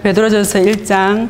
베드로전서 1장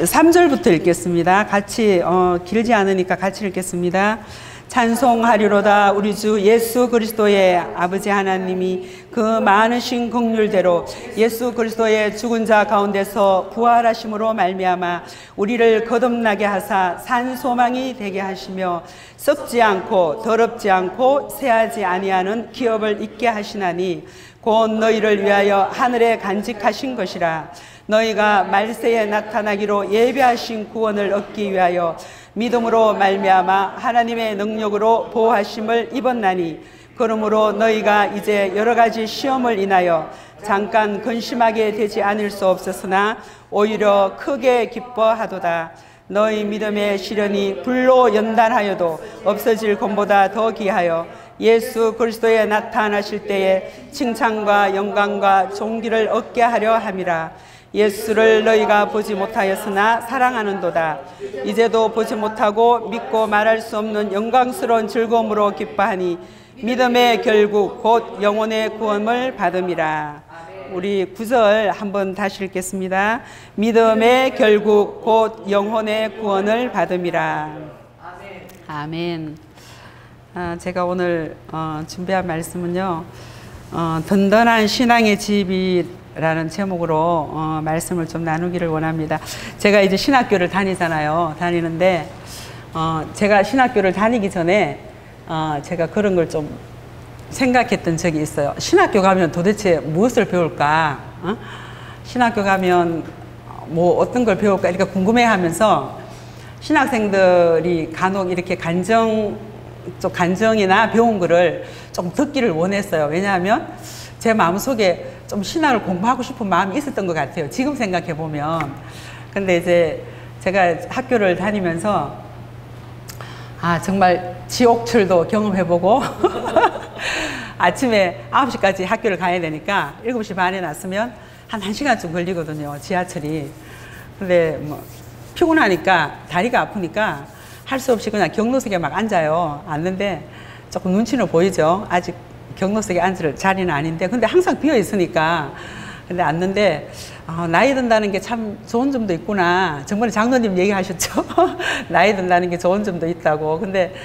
3절부터 읽겠습니다. 같이 길지 않으니까 같이 읽겠습니다. 찬송하리로다. 우리 주 예수 그리스도의 아버지 하나님이 그 많으신 긍휼대로 예수 그리스도의 죽은 자 가운데서 부활하심으로 말미암아 우리를 거듭나게 하사 산 소망이 되게 하시며 썩지 않고 더럽지 않고 새하지 아니하는 기업을 잊게 하시나니 곧 너희를 위하여 하늘에 간직하신 것이라. 너희가 말세에 나타나기로 예비하신 구원을 얻기 위하여 믿음으로 말미암아 하나님의 능력으로 보호하심을 입었나니, 그러므로 너희가 이제 여러 가지 시험을 인하여 잠깐 근심하게 되지 않을 수 없었으나 오히려 크게 기뻐하도다. 너희 믿음의 시련이 불로 연단하여도 없어질 것보다 더 귀하여 예수 그리스도에 나타나실 때에 칭찬과 영광과 존귀를 얻게 하려 함이라. 예수를 너희가 보지 못하였으나 사랑하는도다. 이제도 보지 못하고 믿고 말할 수 없는 영광스러운 즐거움으로 기뻐하니 믿음의 결국 곧 영혼의 구원을 받음이라. 우리 9절 한번 다시 읽겠습니다. 믿음의 결국 곧 영혼의 구원을 받음이라. 아멘. 제가 오늘 준비한 말씀은요, 든든한 신앙의 집이라는 제목으로 말씀을 좀 나누기를 원합니다. 제가 이제 신학교를 다니는데 제가 신학교를 다니기 전에 제가 그런 걸 좀 생각했던 적이 있어요. 신학교 가면 도대체 무엇을 배울까? 신학교 가면 뭐 어떤 걸 배울까? 이렇게 궁금해하면서 신학생들이 간혹 이렇게 간정이나 배운 거를 좀 듣기를 원했어요. 왜냐하면 제 마음속에 좀 신학을 공부하고 싶은 마음이 있었던 것 같아요. 지금 생각해 보면. 근데 이제 제가 학교를 다니면서 정말 지옥철도 경험해보고 아침에 9시까지 학교를 가야 되니까 7시 반에 났으면 한 1시간쯤 걸리거든요, 지하철이. 근데 뭐 피곤하니까, 다리가 아프니까 할 수 없이 그냥 경로석에 막 앉아요. 앉는데 조금 눈치는 보이죠. 아직 경로석에 앉을 자리는 아닌데, 근데 항상 비어 있으니까. 근데 앉는데 나이 든다는 게 참 좋은 점도 있구나. 정말 장로님 얘기하셨죠. 나이 든다는 게 좋은 점도 있다고. 근데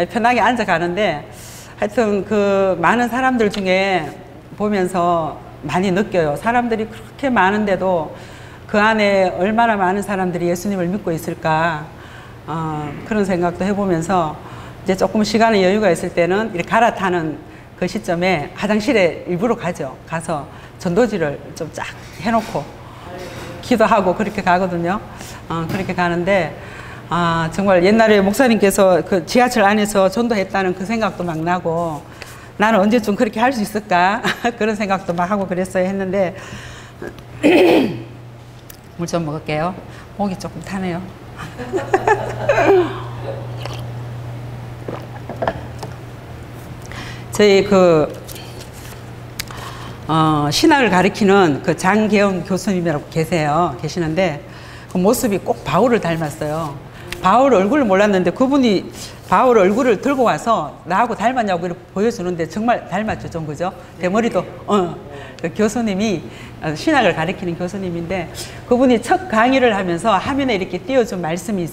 편하게 앉아 가는데 하여튼 그 많은 사람들 중에 보면서 많이 느껴요. 사람들이 그렇게 많은데도 그 안에 얼마나 많은 사람들이 예수님을 믿고 있을까. 그런 생각도 해보면서 이제 조금 시간의 여유가 있을 때는 이렇게 갈아타는 그 시점에 화장실에 일부러 가죠. 가서 전도지를 좀 쫙 해놓고 기도하고 그렇게 가거든요. 그렇게 가는데 정말 옛날에 목사님께서 그 지하철 안에서 전도했다는 그 생각도 막 나고, 나는 언제쯤 그렇게 할 수 있을까 그런 생각도 막 하고 그랬어요. 했는데 물 좀 먹을게요. 목이 조금 타네요. 저희 신학을 가르치는 그 장계영 교수님이라고 계시는데 그 모습이 꼭 바울을 닮았어요. 바울 얼굴을 몰랐는데 그분이 바울 얼굴을 들고 와서 나하고 닮았냐고 이렇게 보여주는데 정말 닮았죠, 좀. 그죠? 대머리도. 그 교수님이 신학을 가르치는 교수님인데 그분이 첫 강의를 하면서 화면에 이렇게 띄워준 말씀이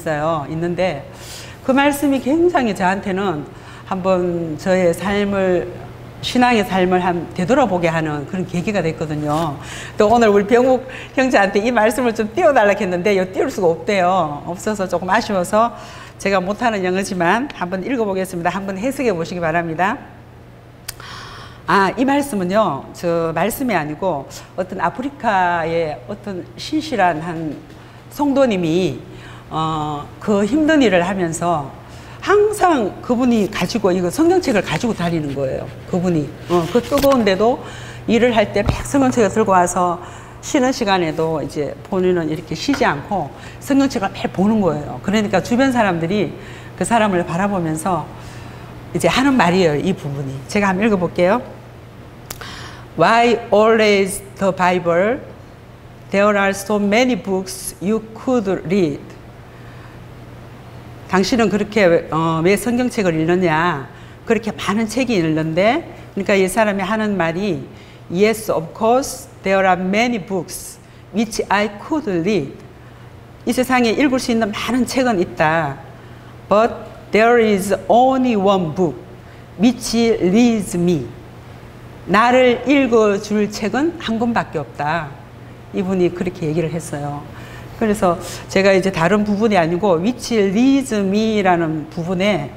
있는데 그 말씀이 굉장히 저한테는 한번 저의 신앙의 삶을 되돌아보게 하는 그런 계기가 됐거든요. 또 오늘 우리 병욱 형제한테 이 말씀을 좀 띄워달라고 했는데 띄울 수가 없대요. 없어서 조금 아쉬워서 제가 못하는 영어지만 한번 읽어보겠습니다. 한번 해석해 보시기 바랍니다. 이 말씀은요, 저 말씀이 아니고 어떤 아프리카의 어떤 신실한 한 성도님이 그 힘든 일을 하면서 항상 그분이 가지고 이거 성경책을 가지고 다니는 거예요. 그분이 그 뜨거운데도 일을 할 때 막 성경책을 들고 와서 쉬는 시간에도 이제 본인은 이렇게 쉬지 않고 성경책을 매일 보는 거예요. 그러니까 주변 사람들이 그 사람을 바라보면서 이제 하는 말이에요, 이 부분이. 제가 한번 읽어볼게요. Why always the Bible? There are so many books you could read. 당신은 그렇게 왜 성경책을 읽느냐? 그렇게 많은 책이 있는데, 그러니까 이 사람이 하는 말이 Yes, of course, there are many books which I could read. 이 세상에 읽을 수 있는 많은 책은 있다. But there is only one book which leads me. 나를 읽어줄 책은 한 권밖에 없다. 이분이 그렇게 얘기를 했어요. 그래서 제가 이제 다른 부분이 아니고 which leads me라는 부분에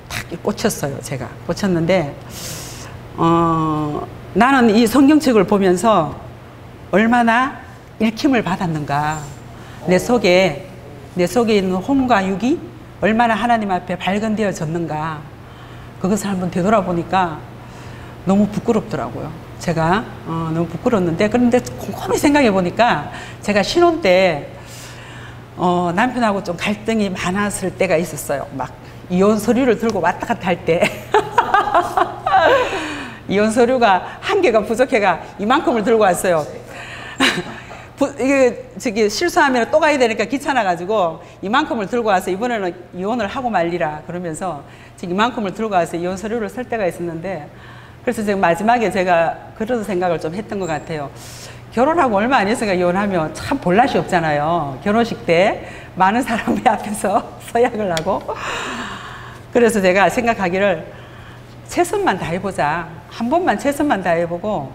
딱 꽂혔어요. 제가 꽂혔는데 나는 이 성경책을 보면서 얼마나 읽힘을 받았는가. 내 속에 있는 혼과 육이 얼마나 하나님 앞에 발견되어졌는가. 그것을 한번 되돌아보니까 너무 부끄럽더라고요. 제가 너무 부끄러웠는데, 그런데 곰곰이 생각해 보니까 제가 신혼 때 남편하고 좀 갈등이 많았을 때가 있었어요. 막 이혼 서류를 들고 왔다 갔다 할 때 이혼 서류가 한 개가 부족해가 이만큼을 들고 왔어요. 이게 저기 실수하면 또 가야 되니까 귀찮아가지고 이만큼을 들고 와서 이번에는 이혼을 하고 말리라 그러면서 지금 이만큼을 들고 와서 이혼 서류를 쓸 때가 있었는데, 그래서 지금 마지막에 제가 그런 생각을 좀 했던 것 같아요. 결혼하고 얼마 안 있으니까 이혼하면 참 볼낯이 없잖아요. 결혼식 때 많은 사람의 앞에서 서약을 하고. 그래서 제가 생각하기를 최선만 다해보자. 한 번만 최선만 다해보고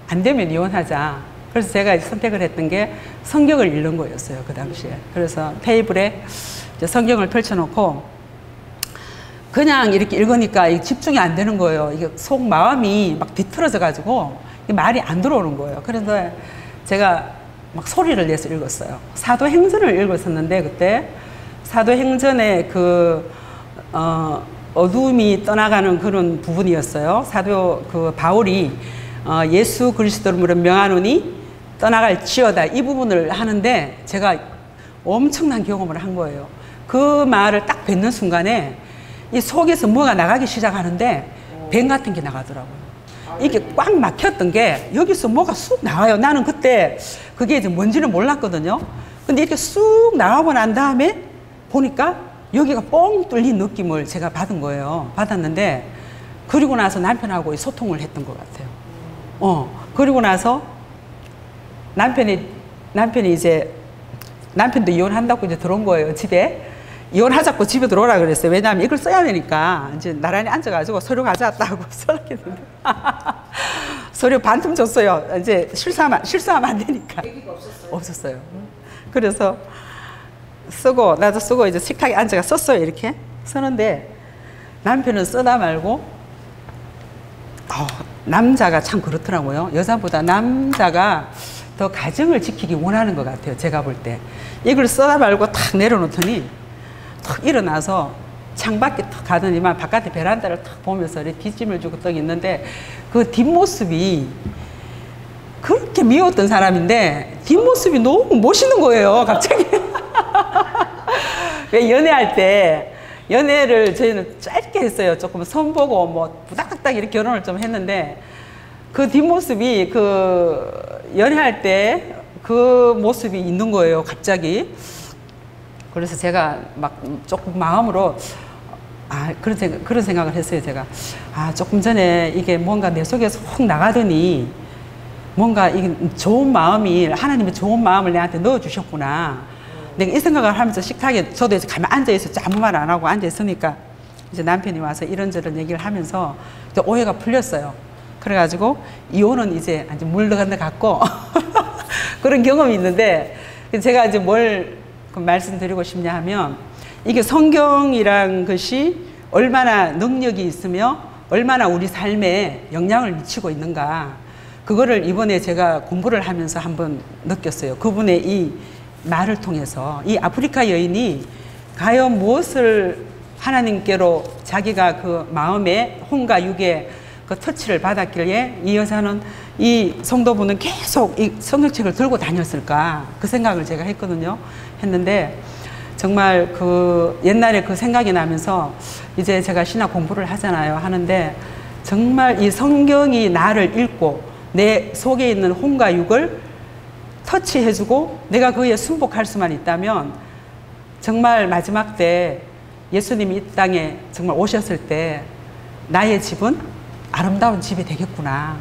안 되면 이혼하자. 그래서 제가 선택을 했던 게 성경을 읽는 거였어요. 그 당시에. 그래서 테이블에 성경을 펼쳐놓고 그냥 이렇게 읽으니까 집중이 안 되는 거예요. 이게 속 마음이 막 뒤틀어져 가지고 말이 안 들어오는 거예요. 그래서 제가 막 소리를 내서 읽었어요. 사도행전을 읽었었는데, 그때 사도행전의 어둠이 떠나가는 그런 부분이었어요. 사도 바울이 예수 그리스도를 명하노니 떠나갈지어다, 이 부분을 하는데 제가 엄청난 경험을 한 거예요. 그 말을 딱 뱉는 순간에 이 속에서 뭐가 나가기 시작하는데 뱀 같은 게 나가더라고요. 이게 꽉 막혔던 게 여기서 뭐가 쑥 나와요. 나는 그때 그게 이제 뭔지는 몰랐거든요. 근데 이렇게 쑥 나가고 난 다음에 보니까 여기가 뻥 뚫린 느낌을 제가 받은 거예요. 받았는데, 그리고 나서 남편하고 소통을 했던 것 같아요. 그리고 나서 남편이 이제 남편도 이혼한다고 이제 들어온 거예요. 집에. 이혼하자고 집에 들어오라 그랬어요. 왜냐하면 이걸 써야 되니까. 이제 나란히 앉아가지고 서류 가져왔다고 써놨겠는데 서류 반틈 줬어요. 이제 실수하면 안 되니까. 얘기가 없었어요. 그래서 쓰고 나도 쓰고 이제 식탁에 앉아가 썼어요. 이렇게 쓰는데 남편은 쓰다 말고 남자가 참 그렇더라고요. 여자보다 남자가 더 가정을 지키기 원하는 것 같아요. 제가 볼 때. 이걸 쓰다 말고 탁 내려놓더니 탁 일어나서 창밖에 탁 가더니만 바깥에 베란다를 탁 보면서 이렇게 뒷짐을 주고 떡 있는데, 그 뒷모습이 그렇게 미웠던 사람인데 뒷모습이 너무 멋있는 거예요. 갑자기. 왜 연애할 때, 연애를 저희는 짧게 했어요. 조금 선보고 뭐 부닥닥 이렇게 결혼을 좀 했는데, 그 뒷모습이 연애할 때 그 모습이 있는 거예요. 갑자기. 그래서 제가 막 조금 마음으로 그런 생각을 했어요. 제가 조금 전에 이게 뭔가 내 속에서 훅 나가더니 뭔가 이게 좋은 마음이, 하나님의 좋은 마음을 내한테 넣어주셨구나. 내가 이 생각을 하면서 식탁에 저도 이제 가만 앉아있었죠. 아무 말 안 하고 앉아있으니까 이제 남편이 와서 이런저런 얘기를 하면서 오해가 풀렸어요. 그래가지고 이혼은 이제 물 건너 갔고 그런 경험이 있는데, 제가 이제 뭘 말씀드리고 싶냐 하면, 이게 성경이란 것이 얼마나 능력이 있으며 얼마나 우리 삶에 영향을 미치고 있는가, 그거를 이번에 제가 공부를 하면서 한번 느꼈어요. 그분의 이 말을 통해서 이 아프리카 여인이 과연 무엇을 하나님께로 자기가 그 마음의 혼과 육의 그 터치를 받았길래 이 여자는, 이 성도분은 계속 이 성경책을 들고 다녔을까, 그 생각을 제가 했는데 정말 그 옛날에 그 생각이 나면서 이제 제가 신학 공부를 하는데 정말 이 성경이 나를 읽고 내 속에 있는 혼과 육을 터치해주고 내가 거기에 순복할 수만 있다면 정말 마지막 때 예수님이 이 땅에 정말 오셨을 때 나의 집은 아름다운 집이 되겠구나.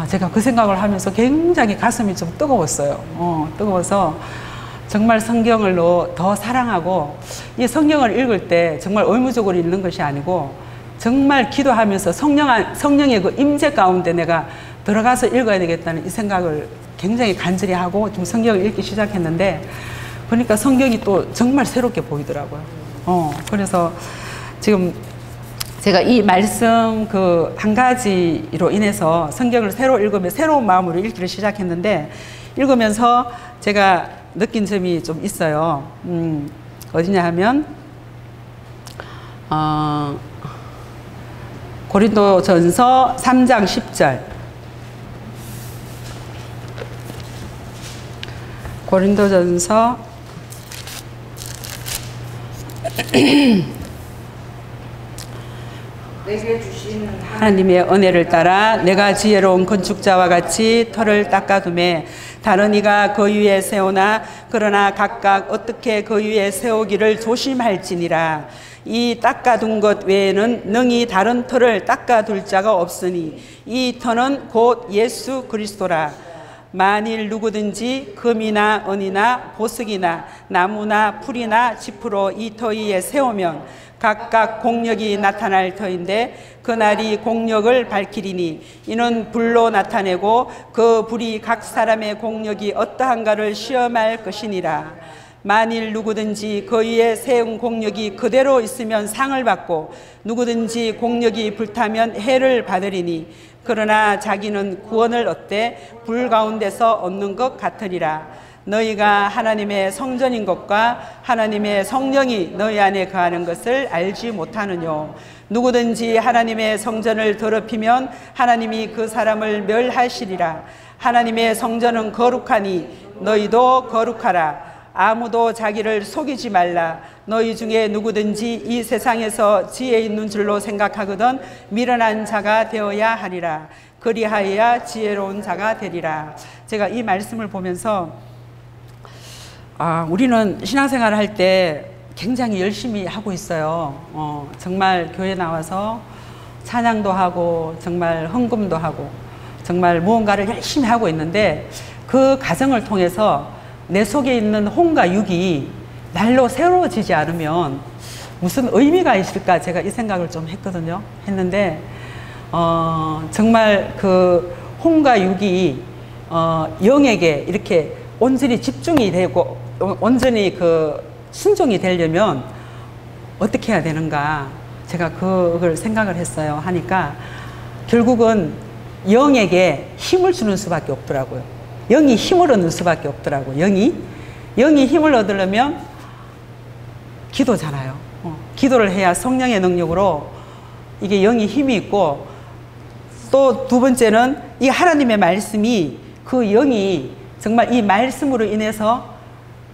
제가 그 생각을 하면서 굉장히 가슴이 좀 뜨거웠어요. 뜨거워서 정말 성경을 더 사랑하고, 이 성경을 읽을 때 정말 의무적으로 읽는 것이 아니고 정말 기도하면서 성령의 그 임재 가운데 내가 들어가서 읽어야 되겠다는 이 생각을 굉장히 간절히 하고 좀 성경을 읽기 시작했는데, 그러니까 성경이 또 정말 새롭게 보이더라고요. 그래서 지금 제가 이 말씀 그 한 가지로 인해서 성경을 새로 읽으며 새로운 마음으로 읽기를 시작했는데, 읽으면서 제가 느낀 점이 좀 있어요. 어디냐 하면 고린도전서 3장 10절. 고린도전서 내게 주신 하나님의 은혜를 따라 내가 지혜로운 건축자와 같이 터를 닦아두매 다른 이가 그 위에 세우나 그러나 각각 어떻게 그 위에 세우기를 조심할지니라. 이 닦아둔 것 외에는 능히 다른 터를 닦아둘 자가 없으니 이 터는 곧 예수 그리스도라. 만일 누구든지 금이나 은이나 보석이나 나무나 풀이나 짚으로 이 터 위에 세우면 각각 공력이 나타날 터인데 그날이 공력을 밝히리니 이는 불로 나타내고 그 불이 각 사람의 공력이 어떠한가를 시험할 것이니라. 만일 누구든지 그 위에 세운 공력이 그대로 있으면 상을 받고 누구든지 공력이 불타면 해를 받으리니 그러나 자기는 구원을 얻되 불 가운데서 얻는 것 같으리라. 너희가 하나님의 성전인 것과 하나님의 성령이 너희 안에 거하는 것을 알지 못하느뇨. 누구든지 하나님의 성전을 더럽히면 하나님이 그 사람을 멸하시리라. 하나님의 성전은 거룩하니 너희도 거룩하라. 아무도 자기를 속이지 말라. 너희 중에 누구든지 이 세상에서 지혜 있는 줄로 생각하거든 미련한 자가 되어야 하리라. 그리하여야 지혜로운 자가 되리라. 제가 이 말씀을 보면서 우리는 신앙생활을 할 때 굉장히 열심히 하고 있어요. 정말 교회 나와서 찬양도 하고 정말 헌금도 하고 정말 무언가를 열심히 하고 있는데, 그 과정을 통해서 내 속에 있는 혼과 육이 날로 새로워지지 않으면 무슨 의미가 있을까, 제가 이 생각을 좀 했는데 정말 그 혼과 육이 영에게 이렇게 온전히 집중이 되고 온전히 그 순종이 되려면 어떻게 해야 되는가, 제가 그걸 생각을 했어요. 하니까 결국은 영에게 힘을 주는 수밖에 없더라고요. 영이 힘을 얻는 수밖에 없더라고요. 영이 힘을 얻으려면 기도잖아요. 기도를 해야 성령의 능력으로 이게 영이 힘이 있고, 또 두 번째는 이 하나님의 말씀이, 그 영이 정말 이 말씀으로 인해서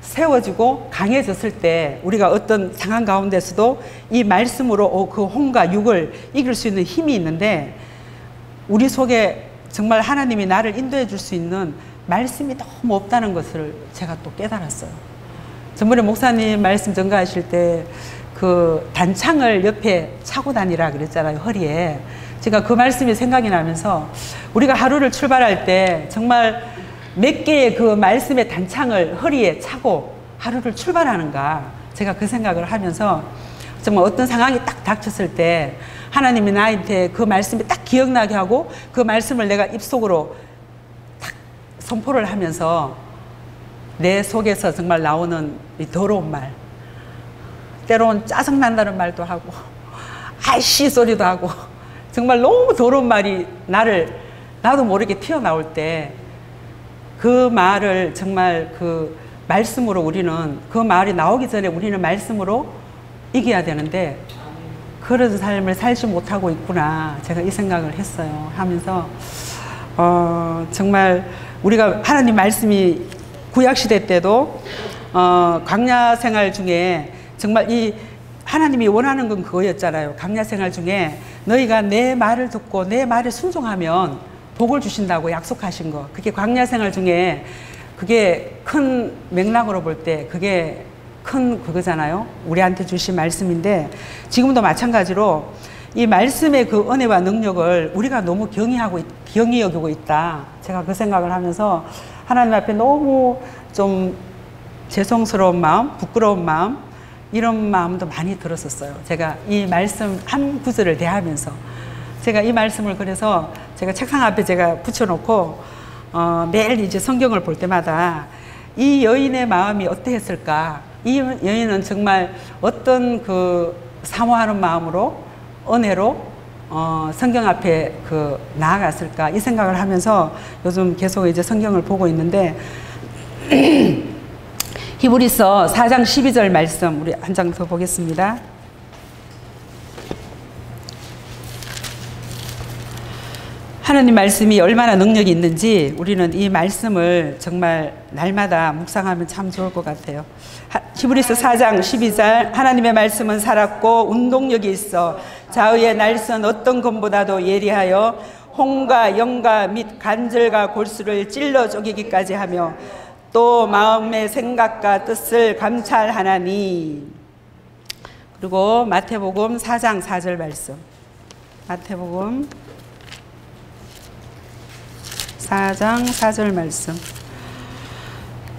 세워지고 강해졌을 때 우리가 어떤 상황 가운데서도 이 말씀으로 그 혼과 육을 이길 수 있는 힘이 있는데, 우리 속에 정말 하나님이 나를 인도해 줄 수 있는 말씀이 너무 없다는 것을 제가 또 깨달았어요. 전번에 목사님 말씀 전가하실 때 그 단창을 옆에 차고 다니라 그랬잖아요, 허리에. 제가 그 말씀이 생각이 나면서 우리가 하루를 출발할 때 정말 몇 개의 그 말씀의 단창을 허리에 차고 하루를 출발하는가, 제가 그 생각을 하면서 정말 어떤 상황이 딱 닥쳤을 때 하나님이 나한테 그 말씀이 딱 기억나게 하고 그 말씀을 내가 입속으로 딱 선포를 하면서 내 속에서 정말 나오는 이 더러운 말, 때로는 짜증난다는 말도 하고 아이씨 소리도 하고 정말 너무 더러운 말이 나도 모르게 튀어나올 때, 그 말을 정말 그 말씀으로 우리는, 그 말이 나오기 전에 우리는 말씀으로 이겨야 되는데 그런 삶을 살지 못하고 있구나, 제가 이 생각을 했어요. 하면서 정말 우리가 하나님 말씀이 구약시대 때도 광야 생활 중에 정말 이 하나님이 원하는 건 그거였잖아요. 광야 생활 중에 너희가 내 말을 듣고 내 말에 순종하면 복을 주신다고 약속하신 거, 그게 광야 생활 중에 그게 큰 맥락으로 볼 때 그게 큰 그거잖아요. 우리한테 주신 말씀인데 지금도 마찬가지로 이 말씀의 그 은혜와 능력을 우리가 너무 경히 여기고 있다. 제가 그 생각을 하면서 하나님 앞에 너무 좀 죄송스러운 마음, 부끄러운 마음, 이런 마음도 많이 들었었어요. 제가 이 말씀 한 구절을 대하면서 제가 이 말씀을 그래서 제가 책상 앞에 제가 붙여놓고 매일 이제 성경을 볼 때마다 이 여인의 마음이 어떠했을까? 이 여인은 정말 어떤 그 사모하는 마음으로 은혜로 성경 앞에 나아갔을까? 이 생각을 하면서 요즘 계속 이제 성경을 보고 있는데 히브리서 4장 12절 말씀 우리 한 장 더 보겠습니다. 하나님 말씀이 얼마나 능력이 있는지 우리는 이 말씀을 정말 날마다 묵상하면 참 좋을 것 같아요. 히브리서 4장 12절 하나님의 말씀은 살았고 운동력이 있어 좌우의 날선 어떤 검보다도 예리하여 홍과 영과 및 간절과 골수를 찔러 쪼개기까지 하며 또 마음의 생각과 뜻을 감찰하나니. 그리고 마태복음 4장 4절 말씀. 마태복음 4장 4절 말씀.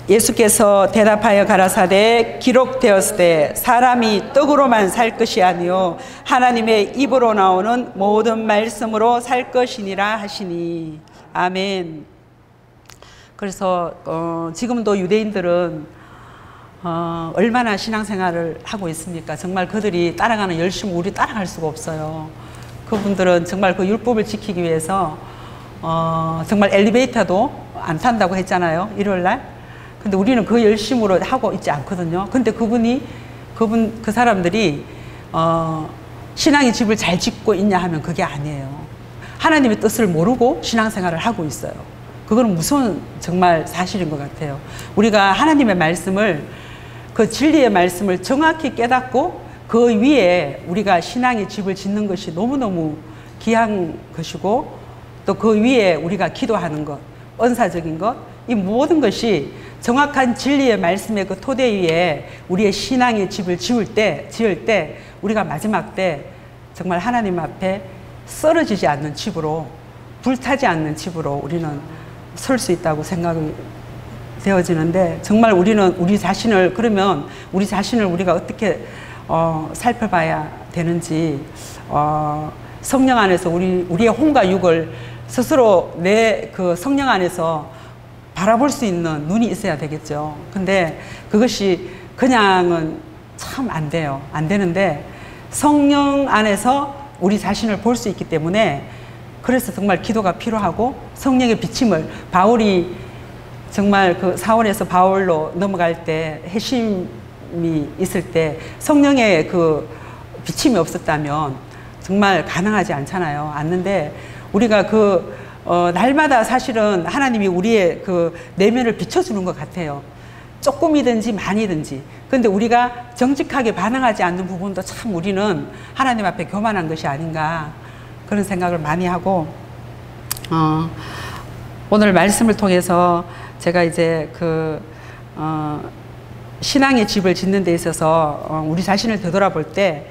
예수께서 대답하여 가라사대 기록되었으되 사람이 떡으로만 살 것이 아니요 하나님의 입으로 나오는 모든 말씀으로 살 것이니라 하시니. 아멘. 그래서 지금도 유대인들은 얼마나 신앙생활을 하고 있습니까? 정말 그들이 따라가는 열심히 우리 따라갈 수가 없어요. 그분들은 정말 그 율법을 지키기 위해서 정말 엘리베이터도 안 탄다고 했잖아요. 일요일날. 근데 우리는 그 열심으로 하고 있지 않거든요. 근데 그 사람들이 신앙의 집을 잘 짓고 있냐 하면 그게 아니에요. 하나님의 뜻을 모르고 신앙생활을 하고 있어요. 그거는 무서운 정말 사실인 것 같아요. 우리가 하나님의 말씀을 그 진리의 말씀을 정확히 깨닫고 그 위에 우리가 신앙의 집을 짓는 것이 너무너무 귀한 것이고 또 그 위에 우리가 기도하는 것, 은사적인 것, 이 모든 것이 정확한 진리의 말씀의 그 토대 위에 우리의 신앙의 집을 지을 때 우리가 마지막 때 정말 하나님 앞에 쓰러지지 않는 집으로, 불타지 않는 집으로 우리는 설 수 있다고 생각이 되어지는데 정말 우리는 우리 자신을 그러면 우리 자신을 우리가 어떻게 살펴봐야 되는지 성령 안에서 우리의 혼과 육을 스스로 내 그 성령 안에서 바라볼 수 있는 눈이 있어야 되겠죠. 근데 그것이 그냥은 참 안 돼요. 안 되는데 성령 안에서 우리 자신을 볼 수 있기 때문에 그래서 정말 기도가 필요하고 성령의 비침을 바울이 정말 그 사원에서 바울로 넘어갈 때 회심이 있을 때 성령의 그 비침이 없었다면 정말 가능하지 않잖아요. 않는데 우리가 날마다 사실은 하나님이 우리의 그 내면을 비춰주는 것 같아요. 조금이든지 많이든지. 근데 우리가 정직하게 반응하지 않는 부분도 참 우리는 하나님 앞에 교만한 것이 아닌가 그런 생각을 많이 하고 오늘 말씀을 통해서 제가 이제 신앙의 집을 짓는 데 있어서 우리 자신을 되돌아볼 때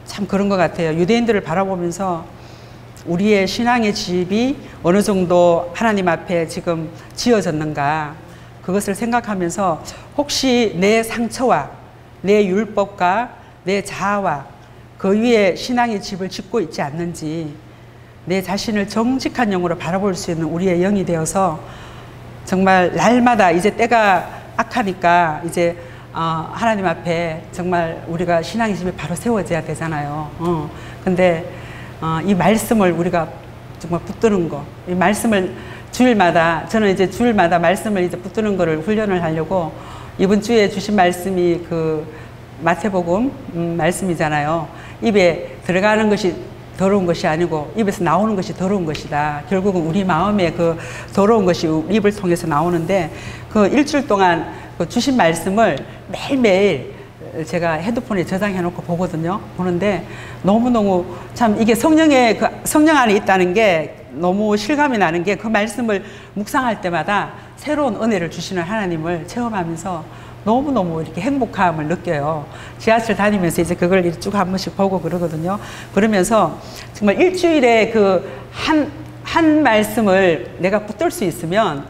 참 그런 것 같아요. 유대인들을 바라보면서 우리의 신앙의 집이 어느 정도 하나님 앞에 지금 지어졌는가 그것을 생각하면서 혹시 내 상처와 내 율법과 내 자아와 그 위에 신앙의 집을 짓고 있지 않는지 내 자신을 정직한 영으로 바라볼 수 있는 우리의 영이 되어서 정말 날마다 이제 때가 악하니까 이제 하나님 앞에 정말 우리가 신앙의 집이 바로 세워져야 되잖아요. 근데 이 말씀을 우리가 정말 붙드는 거, 이 말씀을 주일마다 저는 이제 주일마다 말씀을 이제 붙드는 거를 훈련을 하려고 이번 주에 주신 말씀이 그 마태복음 말씀이잖아요. 입에 들어가는 것이 더러운 것이 아니고 입에서 나오는 것이 더러운 것이다. 결국은 우리 마음에 그 더러운 것이 입을 통해서 나오는데 그 일주일 동안 그 주신 말씀을 매일매일 제가 헤드폰에 저장해 놓고 보거든요. 보는데 너무너무 참 이게 성령 안에 있다는 게 너무 실감이 나는 게 그 말씀을 묵상할 때마다 새로운 은혜를 주시는 하나님을 체험하면서 너무너무 이렇게 행복함을 느껴요. 지하철 다니면서 이제 그걸 쭉 한 번씩 보고 그러거든요. 그러면서 정말 일주일에 그 한 말씀을 내가 붙들 수 있으면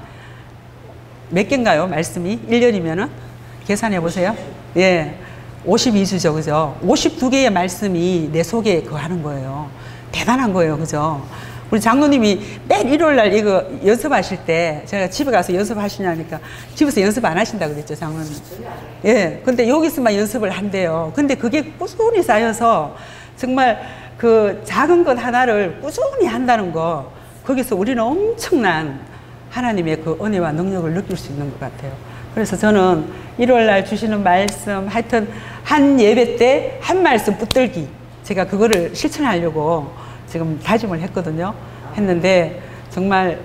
몇 개인가요? 말씀이? 1년이면은? 계산해 보세요. 예. 52주죠. 그죠? 52개의 말씀이 내 속에 그거 하는 거예요. 대단한 거예요. 그죠? 우리 장로님이 매일 일요일 날 이거 연습하실 때 제가 집에 가서 연습하시냐니까 집에서 연습 안 하신다고 그랬죠, 장로님. 예. 근데 여기서만 연습을 한대요. 근데 그게 꾸준히 쌓여서 정말 그 작은 것 하나를 꾸준히 한다는 거, 거기서 우리는 엄청난 하나님의 그 은혜와 능력을 느낄 수 있는 것 같아요. 그래서 저는 일요일 날 주시는 말씀, 하여튼 한 예배 때 한 말씀 붙들기, 제가 그거를 실천하려고 지금 다짐을 했는데 정말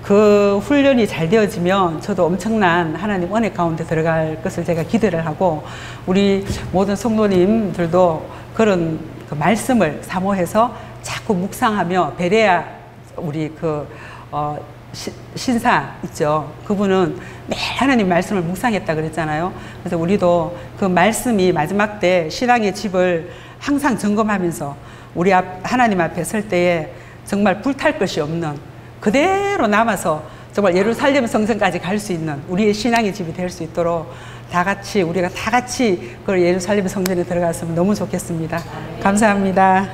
그 훈련이 잘 되어지면 저도 엄청난 하나님 은혜 가운데 들어갈 것을 제가 기대를 하고, 우리 모든 성도님들도 그런 그 말씀을 사모해서 자꾸 묵상하며, 베레아 우리 신사 있죠. 그분은 매일 하나님 말씀을 묵상했다 그랬잖아요. 그래서 우리도 그 말씀이 마지막 때 신앙의 집을 항상 점검하면서 우리 하나님 앞에 설 때에 정말 불탈 것이 없는, 그대로 남아서 정말 예루살렘 성전까지 갈 수 있는 우리의 신앙의 집이 될 수 있도록 우리가 다 같이 그 예루살렘 성전에 들어갔으면 너무 좋겠습니다. 감사합니다.